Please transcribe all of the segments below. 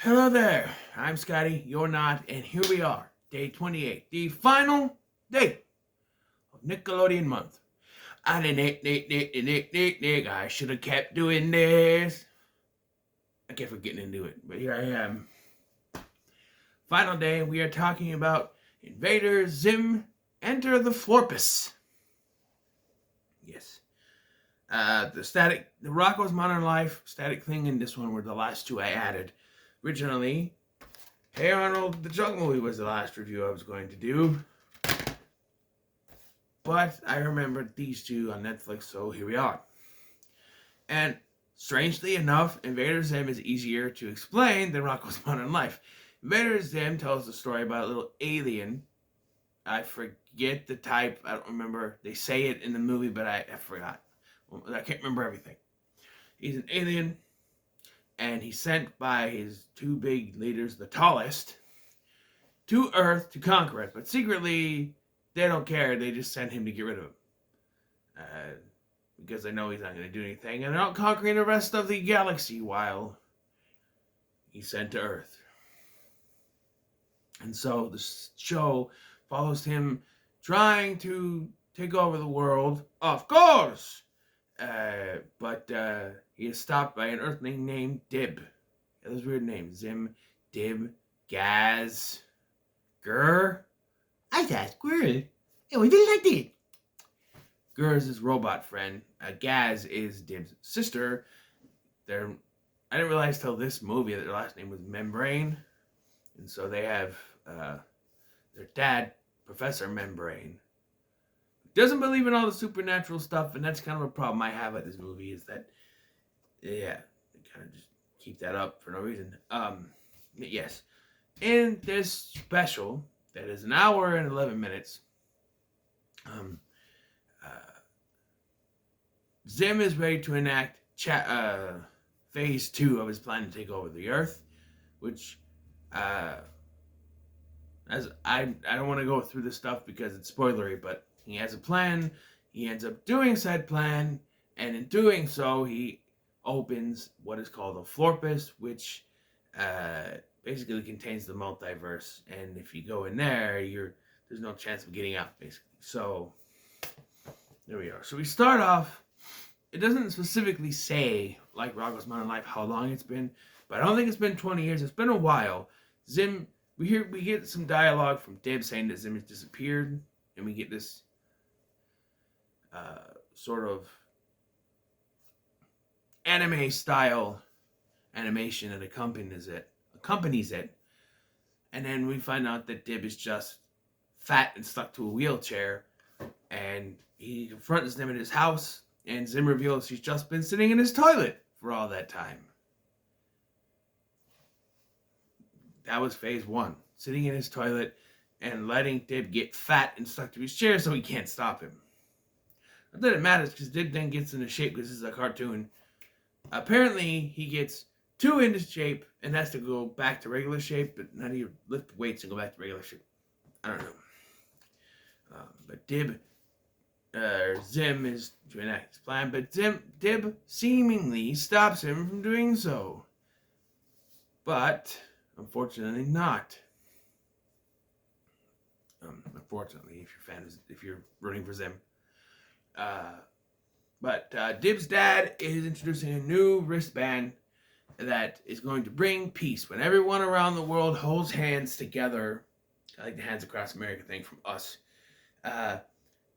Hello there, I'm Scotty, you're not, and here we are, day 28, the final day of Nickelodeon month. I should have kept doing this. I kept forgetting to do it, but here I am. Final day, we are talking about Invader, Zim, Enter the Florpus. Yes. The Rocko's Modern Life, Static Thing, and this one were the last two I added. Originally, Hey Arnold, the Junk Movie was the last review I was going to do. But I remembered these two on Netflix, so here we are. And strangely enough, Invader Zim is easier to explain than Rocko's Modern Life. Invader Zim tells the story about a little alien. I forget the type. I don't remember. They say it in the movie, but I forgot. I can't remember everything. He's an alien, and he's sent by his two big leaders, the tallest, to Earth to conquer it. But secretly, they don't care. They just send him to get rid of him. Because they know he's not going to do anything. And they're out conquering the rest of the galaxy while he's sent to Earth. And so the show follows him trying to take over the world, of course. But he is stopped by an Earthling named Dib. Yeah, those weird names. Zim, Dib, Gaz, Gur. I thought Squirrel. And we did like that. Gur is his robot friend. Gaz is Dib's sister. I didn't realize till this movie that their last name was Membrane. And so they have their dad, Professor Membrane. Doesn't believe in all the supernatural stuff, and that's kind of a problem I have with this movie, is that, yeah, they kind of just keep that up for no reason. Yes. In this special, that is an hour and 11 minutes, Zim is ready to enact phase 2 of his plan to take over the Earth, which, as I don't want to go through this stuff because it's spoilery, but he has a plan. He ends up doing said plan, and in doing so, he opens what is called a Florpus, which basically contains the multiverse. And if you go in there, there's no chance of getting out, basically. So there we are. So we start off. It doesn't specifically say, like Rocko's Modern Life, how long it's been, but I don't think it's been 20 years. It's been a while. Zim, we get some dialogue from Dib saying that Zim has disappeared, and we get this sort of anime-style animation that accompanies it. And then we find out that Dib is just fat and stuck to a wheelchair, and he confronts Zim at his house, and Zim reveals he's just been sitting in his toilet for all that time. That was phase 1. Sitting in his toilet and letting Dib get fat and stuck to his chair so he can't stop him. Not that it matters, because Dib then gets into shape because this is a cartoon. Apparently, he gets too into shape and has to go back to regular shape, but not even lift weights and go back to regular shape. I don't know. But Zim is to enact his plan, but Dib seemingly stops him from doing so. But unfortunately not. Unfortunately, if you're rooting for Zim. But Dib's dad is introducing a new wristband that is going to bring peace. When everyone around the world holds hands together, I like the Hands Across America thing from Us,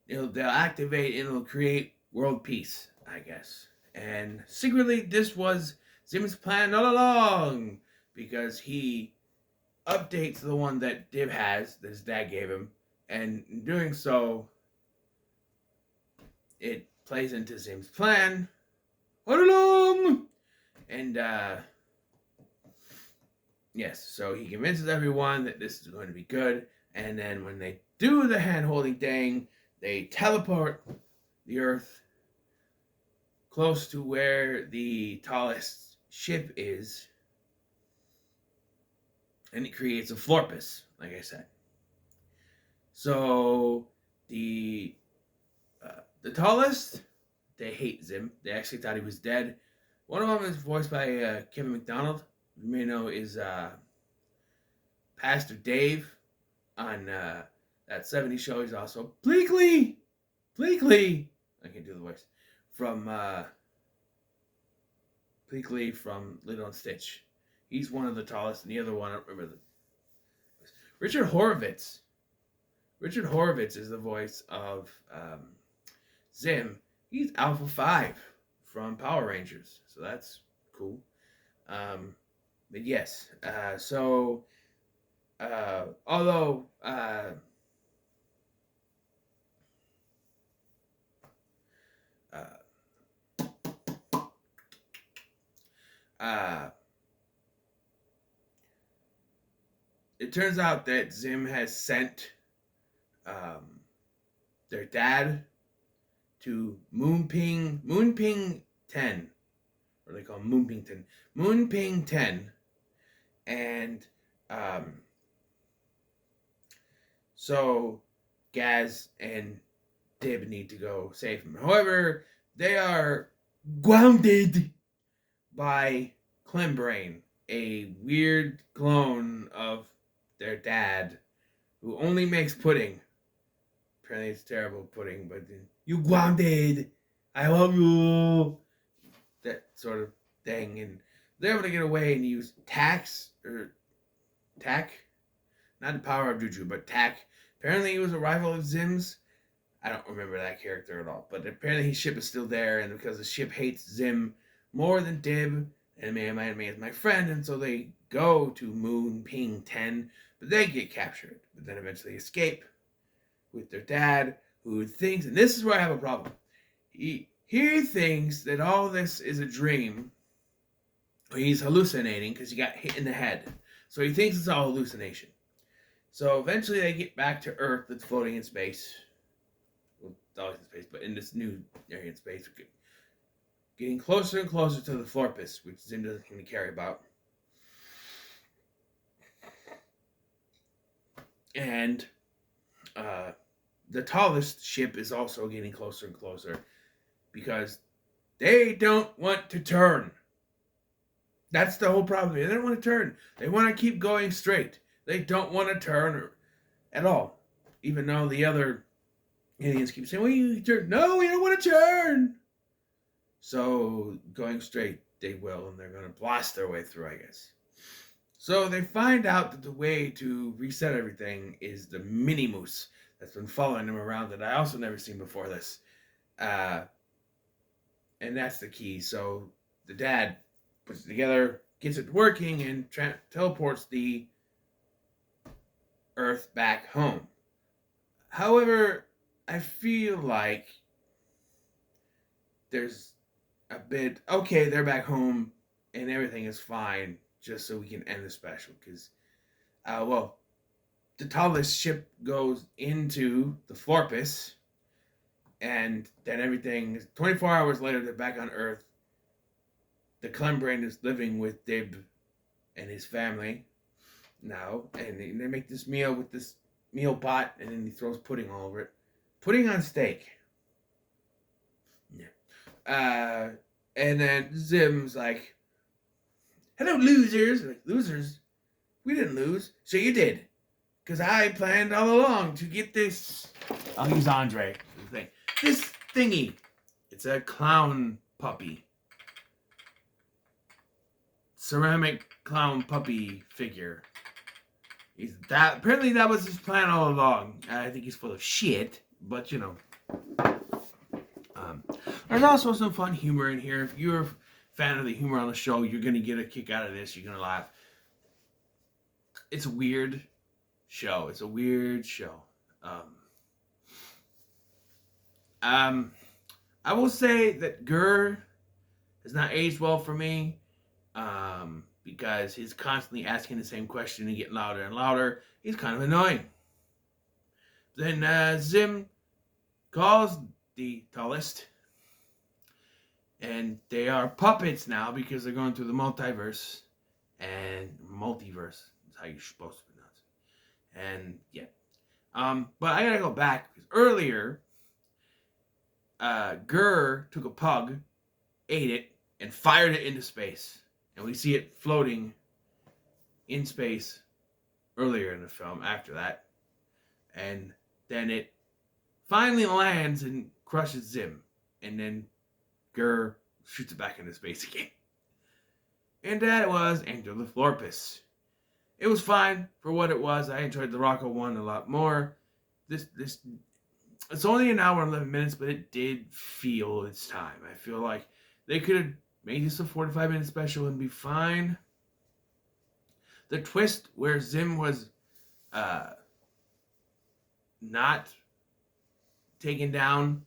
they'll activate and it'll create world peace, I guess. And secretly, this was Zim's plan all along, because he updates the one that Dib has, that his dad gave him, and in doing so, it plays into Zim's plan all along. And yes, so he convinces everyone that this is going to be good, and then when they do the hand-holding thing, they teleport the Earth close to where the tallest ship is, and it creates a Florpus, like I said. So the tallest, they hate Zim. They actually thought he was dead. One of them is voiced by Kevin McDonald, you may know, is Pastor Dave on that 70s show. He's also Bleakley. I can't do the voice. From Bleakley from Lilo and Stitch. He's one of the tallest, and the other one, I don't remember. Richard Horvitz. Richard Horvitz is the voice of Zim. He's Alpha 5 from Power Rangers, so that's cool. But yes, although it turns out that Zim has sent their dad to Moonping 10, or they call him Moonping 10, and so Gaz and Dib need to go save him. However, they are grounded by Clembrain, a weird clone of their dad who only makes pudding. Apparently it's terrible pudding, but you grounded, I love you, that sort of thing. And they're able to get away and use tack, not the power of Juju, but tack. Apparently he was a rival of Zim's. I don't remember that character at all, but apparently his ship is still there, and because the ship hates Zim more than Dib, and me as my friend, and so they go to Moonping 10, but they get captured, but then eventually escape with their dad, who thinks, and this is where I have a problem, he thinks that all this is a dream. He's hallucinating because he got hit in the head, so he thinks it's all hallucination. So eventually they get back to Earth that's floating in space. Well, it's always in space, but in this new area in space, getting closer and closer to the Florpus, which Zim doesn't seem to care about. And the tallest ship is also getting closer and closer because they don't want to turn. That's the whole problem. They don't want to turn. They want to keep going straight. They don't want to turn at all. Even though the other aliens keep saying, well, you turn. No, we don't want to turn. So going straight, they will, and they're going to blast their way through, I guess. So they find out that the way to reset everything is the mini moose that's been following them around that I also never seen before this. And that's the key. So the dad puts it together, gets it working, and teleports the Earth back home. However, I feel like there's a bit, okay, they're back home and everything is fine, just so we can end the special, because, the tallest ship goes into the Florpus, and then everything, 24 hours later, they're back on Earth. The Clembrain is living with Dib and his family now, and they make this meal with this meal pot, and then he throws pudding all over it. Pudding on steak. Yeah. And then Zim's like, hello, losers. Like, losers? We didn't lose. So you did. Because I planned all along to get this. I'll use Andre. This thingy. It's a clown puppy. Ceramic clown puppy figure. Apparently that was his plan all along. I think he's full of shit. But, you know. There's also some fun humor in here. If you're a fan of the humor on the show, you're going to get a kick out of this. You're going to laugh. It's a weird show. I will say that Gurr has not aged well for me, because he's constantly asking the same question and getting louder and louder. He's kind of annoying. Then Zim calls the tallest, and they are puppets now because they're going through the multiverse, and multiverse is how you're supposed to pronounce it. And yeah, but I gotta go back because earlier, Gurr took a pug, ate it, and fired it into space, and we see it floating in space earlier in the film after that. And then it finally lands and crushes Zim. And then Gur shoots it back into space again. And that was Enter the Florpus. It was fine for what it was. I enjoyed the Rocco one a lot more. This it's only an hour and 11 minutes, but it did feel its time. I feel like they could have made this a 45-minute special and be fine. The twist where Zim was not taken down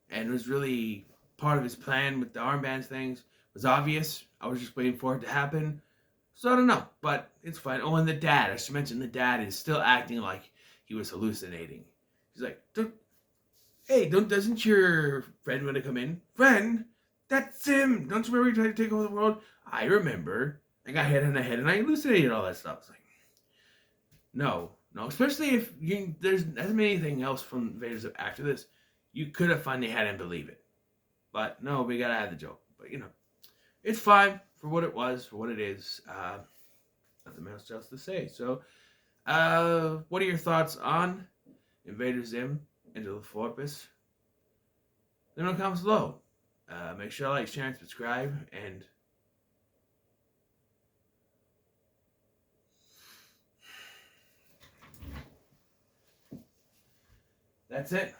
and was really part of his plan with the armbands things was obvious. I was just waiting for it to happen. So I don't know, but it's fine. Oh, and the dad. I should mention the dad is still acting like he was hallucinating. He's like, doesn't your friend want to come in? Friend? That's him. Don't you remember he tried to take over the world? I remember. I got hit in the head and I hallucinated all that stuff. It's like, no. Especially if there's hasn't been anything else from Invader after this. You could have finally had him believe it. But no, we gotta add the joke. But it's fine for what it was, for what it is. Nothing else else to say. So, what are your thoughts on Invader Zim into the Florpus? Let me know in the comments below. Make sure to like, share, and subscribe. And that's it.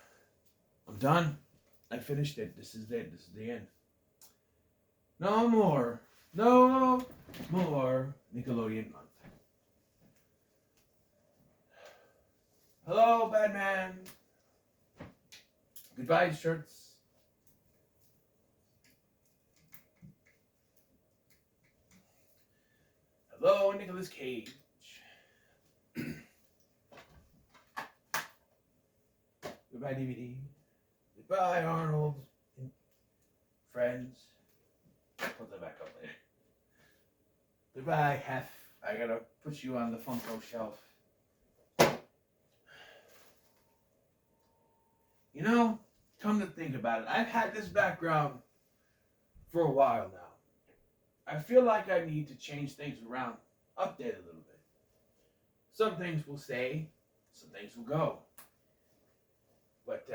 I'm done. I finished it. This is it. This is the end. No more Nickelodeon month. Hello, Batman. Goodbye, shirts. Hello, Nicolas Cage. Goodbye, DVD. Goodbye, Arnold. Friends. Put that back up later. Goodbye, Hef. I gotta put you on the Funko shelf. Come to think about it, I've had this background for a while now. I feel like I need to change things around, update a little bit. Some things will stay, some things will go. But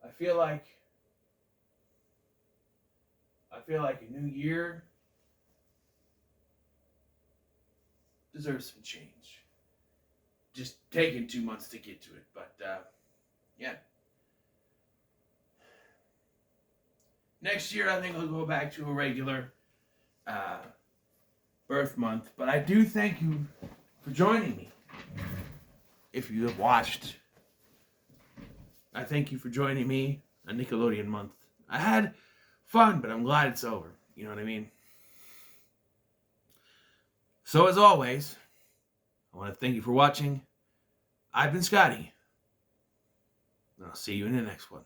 I feel like a new year deserves some change. Just taking 2 months to get to it, but yeah. Next year, I think I'll go back to a regular birth month. But I do thank you for joining me. If you have watched, I thank you for joining me on Nickelodeon month. I had fun, but I'm glad it's over. You know what I mean? So as always, I want to thank you for watching. I've been Scotty. And I'll see you in the next one.